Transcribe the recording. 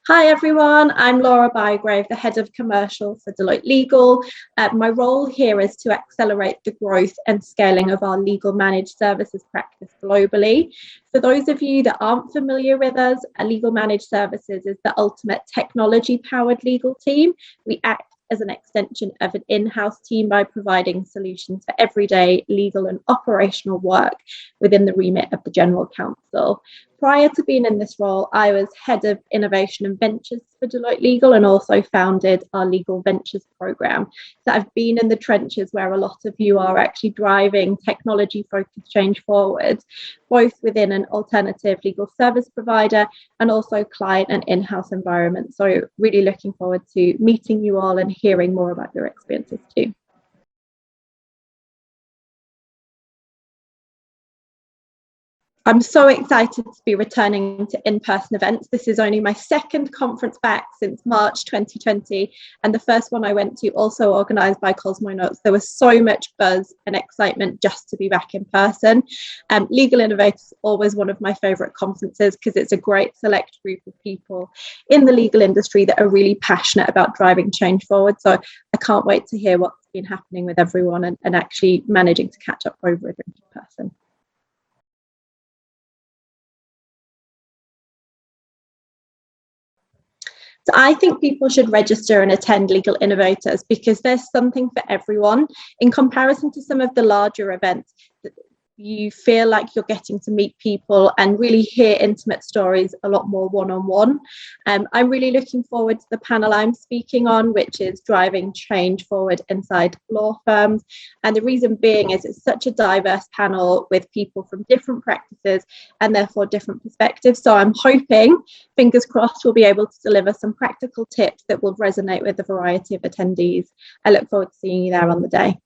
Hi everyone, I'm Laura Bygrave, the Head of Commercial for Deloitte Legal. My role here is to accelerate the growth and scaling of our legal managed services practice globally. For those of you that aren't familiar with us, Legal Managed Services is the ultimate technology-powered legal team. We act as an extension of an in-house team by providing solutions for everyday legal and operational work within the remit of the General Counsel. Prior to being in this role, I was Head of Innovation and Ventures for Deloitte Legal and also founded our Legal Ventures program. So I've been in the trenches where a lot of you are actually driving technology-focused change forward, both within an alternative legal service provider and also client and in-house environment. So really looking forward to meeting you all and hearing more about your experiences too. I'm so excited to be returning to in-person events. This is only my second conference back since March 2020, and the first one I went to, also organised by Cosmonauts. There was so much buzz and excitement just to be back in person. Legal Innovators is always one of my favourite conferences because it's a great select group of people in the legal industry that are really passionate about driving change forward. So I can't wait to hear what's been happening with everyone and actually managing to catch up over a drink in person. So I think people should register and attend Legal Innovators because there's something for everyone. In comparison to some of the larger events, you feel like you're getting to meet people and really hear intimate stories a lot more one-on-one. I'm really looking forward to the panel I'm speaking on, which is driving change forward inside law firms. And the reason being is it's such a diverse panel with people from different practices and therefore different perspectives. So I'm hoping, fingers crossed, we'll be able to deliver some practical tips that will resonate with a variety of attendees. I look forward to seeing you there on the day.